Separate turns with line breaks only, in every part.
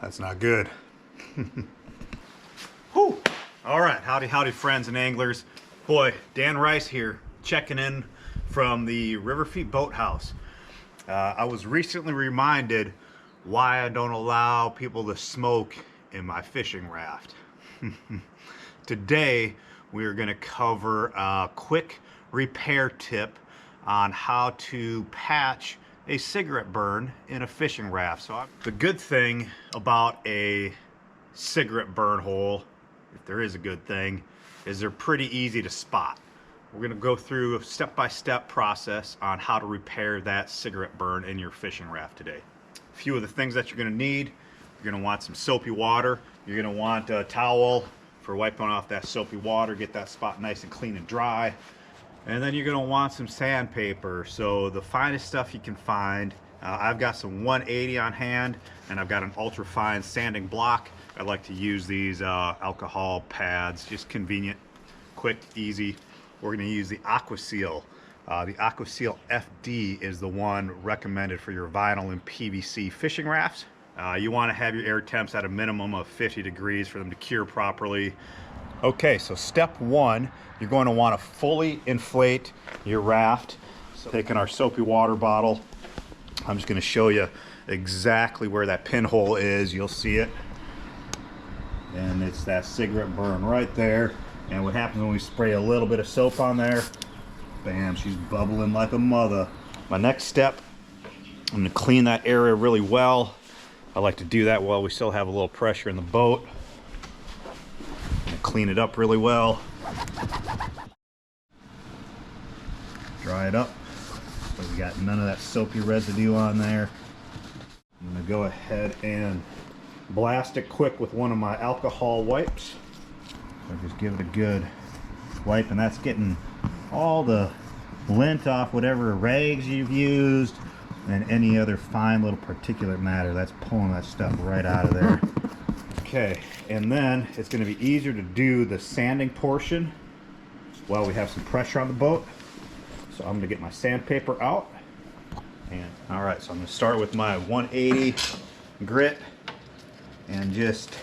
That's not good. Whew. All right, howdy friends and anglers. Boy, Dan Rice here, checking in from the Riverfeet Boathouse. I was recently reminded why I don't allow people to smoke in my fishing raft. Today, we are gonna cover a quick repair tip on how to patch a cigarette burn in a fishing raft. So the good thing about a cigarette burn hole, if there is a good thing, is they're pretty easy to spot. We're gonna go through a step-by-step process on how to repair that cigarette burn in your fishing raft today. A few of the things that you're gonna need: you're gonna want some soapy water, you're gonna want a towel for wiping off that soapy water, get that spot nice and clean and dry. And then you're gonna want some sandpaper, so the finest stuff you can find. I've got some 180 on hand, and I've got an ultra fine sanding block. I like to use these alcohol pads, just convenient, quick, easy. We're gonna use the Aquaseal. The Aquaseal FD is the one recommended for your vinyl and PVC fishing rafts. You wanna have your air temps at a minimum of 50 degrees for them to cure properly. Okay, so step one, you're going to want to fully inflate your raft. So taking our soapy water bottle, I'm just going to show you exactly where that pinhole is. You'll see it. And it's that cigarette burn right there. And what happens when we spray a little bit of soap on there, bam, she's bubbling like a mother. My next step, I'm going to clean that area really well. I like to do that while we still have a little pressure in the boat. Clean it up really well. Dry it up so we got none of that soapy residue on there. I'm gonna go ahead and blast it quick with one of my alcohol wipes. So just give it a good wipe, and that's getting all the lint off whatever rags you've used and any other fine little particulate matter. That's pulling that stuff right out of there. Okay, and then it's going to be easier to do the sanding portion while we have some pressure on the boat. So I'm going to get my sandpaper out. And all right, so I'm going to start with my 180 grit and just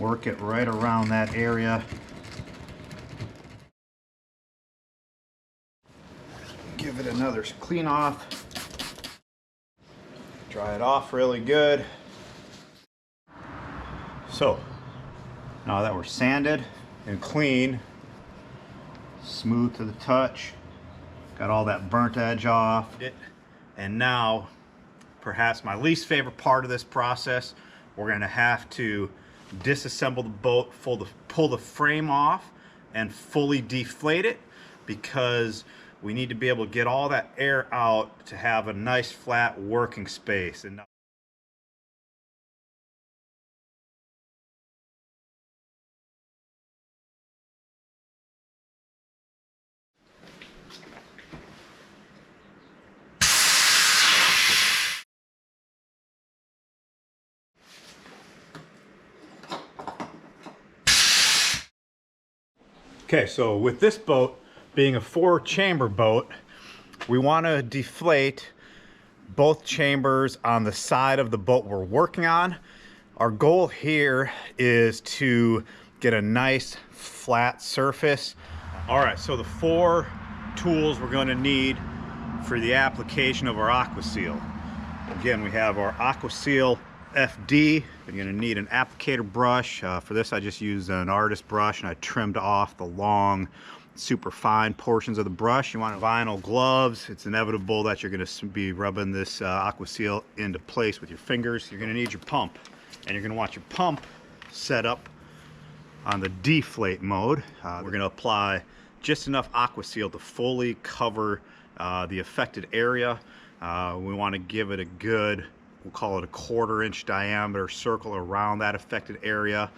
work it right around that area. Give it another clean off. Dry it off really good. So, now that we're sanded and clean, smooth to the touch, got all that burnt edge off, and now, perhaps my least favorite part of this process, we're gonna have to disassemble the boat, pull the frame off, and fully deflate it, because we need to be able to get all that air out to have a nice flat working space. And okay, so with this boat being a 4-chamber boat, we want to deflate both chambers on the side of the boat we're working on. Our goal here is to get a nice flat surface. All right, so the 4 tools we're going to need for the application of our Aquaseal. Again, we have our Aquaseal FD. You're going to need an applicator brush. For this, I just used an artist brush, and I trimmed off the long, super fine portions of the brush. You want vinyl gloves. It's inevitable that you're going to be rubbing this Aquaseal into place with your fingers. You're going to need your pump, and you're going to want your pump set up on the deflate mode. We're going to apply just enough Aquaseal to fully cover the affected area. We want to give it a good, we'll call it a 1/4 inch diameter circle around that affected area.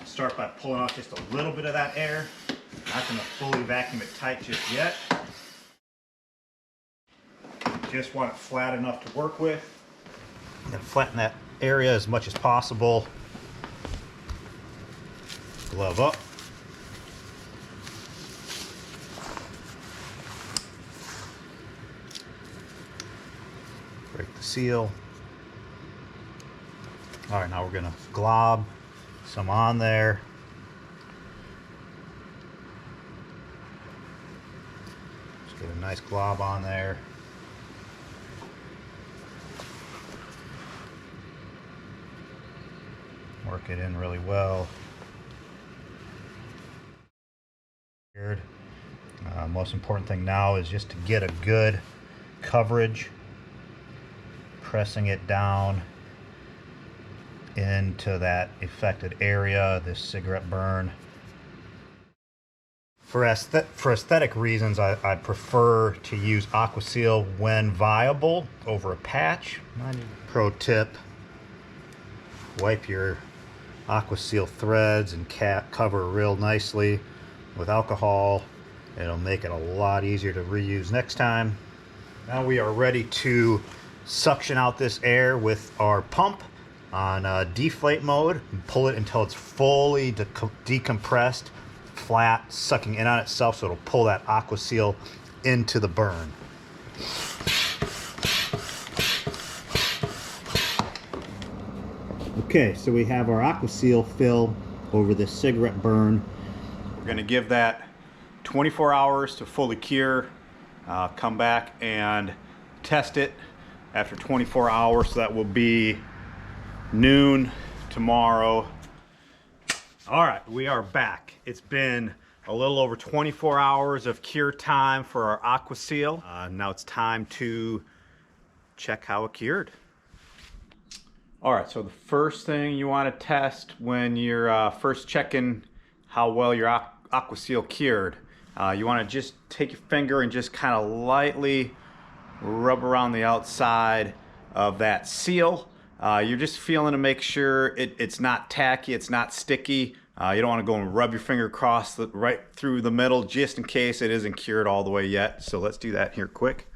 Start by pulling off just a little bit of that air. Not going to fully vacuum it tight just yet. Just want it flat enough to work with. And flatten that area as much as possible. Glove up. seal. All right, now we're gonna glob some on there. Just get a nice glob on there. Work it in really well. Most important thing now is just to get a good coverage, pressing it down into that affected area, this cigarette burn. For aesthetic reasons, I prefer to use Aquaseal when viable over a patch. Pro tip, wipe your Aquaseal threads and cover real nicely with alcohol. It'll make it a lot easier to reuse next time. Now we are ready to suction out this air with our pump on deflate mode and pull it until it's fully decompressed, flat, sucking in on itself, so it'll pull that Aquaseal into the burn. Okay, so we have our Aquaseal fill over this cigarette burn. We're going to give that 24 hours to fully cure. Come back and test it after 24 hours. So that will be noon tomorrow. All right, we are back. It's been a little over 24 hours of cure time for our Aquaseal. Now it's time to check how it cured. All right, so the first thing you want to test when you're first checking how well your Aquaseal cured, you want to just take your finger and just kind of lightly rub around the outside of that seal. You're just feeling to make sure it's not tacky, it's not sticky. You don't want to go and rub your finger across right through the middle just in case it isn't cured all the way yet. So let's do that here quick.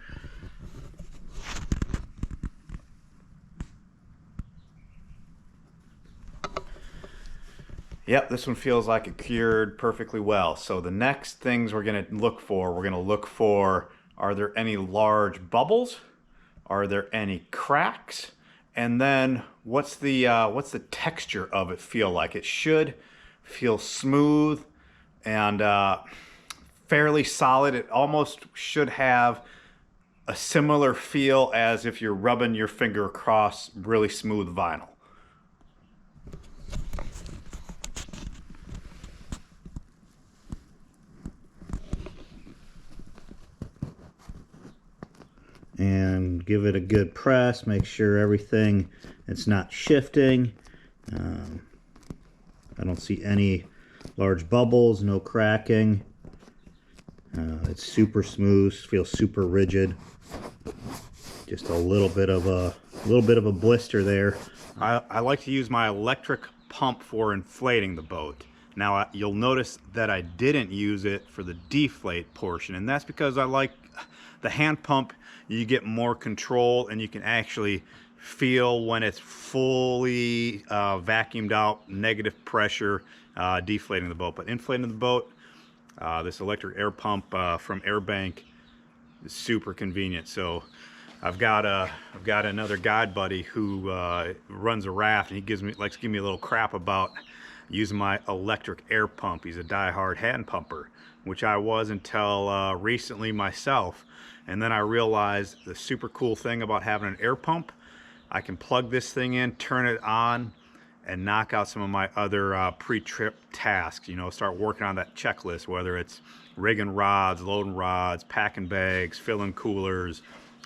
Yep, this one feels like it cured perfectly well. So the next things we're going to look for, are there any large bubbles? Are there any cracks? And then what's the texture of it feel like? It should feel smooth and fairly solid. It almost should have a similar feel as if you're rubbing your finger across really smooth vinyl. And give it a good press, make sure everything, it's not shifting. I don't see any large bubbles, no cracking. It's super smooth, feels super rigid. Just a little bit of a blister there. I like to use my electric pump for inflating the boat. Now you'll notice that I didn't use it for the deflate portion, and that's because I like the hand pump. You get more control and you can actually feel when it's fully vacuumed out, negative pressure, deflating the boat. But inflating the boat, this electric air pump from AirBank is super convenient. So I've got another guide buddy who runs a raft, and he likes to give me a little crap about using my electric air pump. He's a diehard hand pumper, which I was until recently myself. And then I realized the super cool thing about having an air pump, I can plug this thing in, turn it on, and knock out some of my other pre-trip tasks. You know, start working on that checklist, whether it's rigging rods, loading rods, packing bags, filling coolers,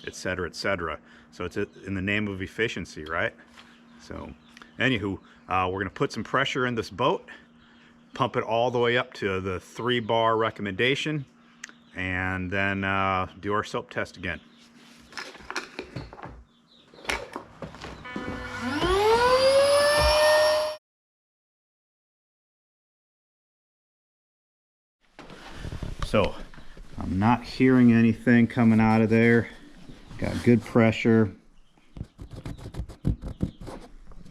etc., etc. So it's in the name of efficiency, right? So anywho, we're gonna put some pressure in this boat, pump it all the way up to the 3-bar recommendation, and then do our soap test again. So I'm not hearing anything coming out of there. Got good pressure.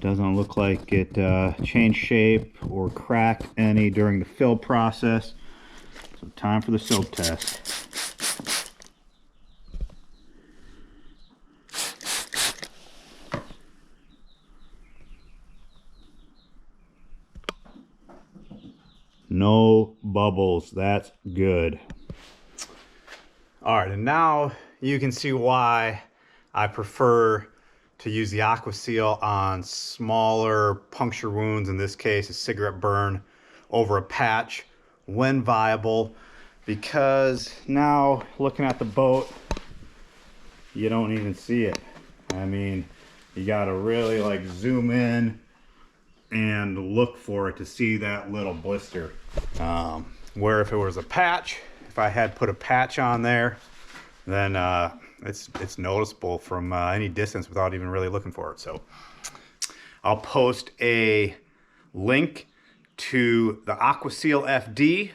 Doesn't look like it changed shape or cracked any during the fill process. So time for the soap test. No bubbles. That's good. All right, and now you can see why I prefer to use the Aquaseal on smaller puncture wounds, in this case a cigarette burn, over a patch when viable, because now looking at the boat, you don't even see it. I mean, you gotta really like zoom in and look for it to see that little blister. Where if it was a patch, if I had put a patch on there, then it's noticeable from any distance without even really looking for it. So I'll post a link to the Aquaseal FD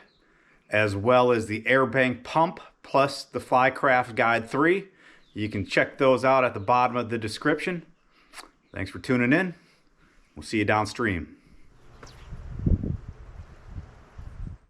as well as the AirBank pump plus the Flycraft Guide 3. You can check those out at the bottom of the description. Thanks for tuning in. We'll see you downstream.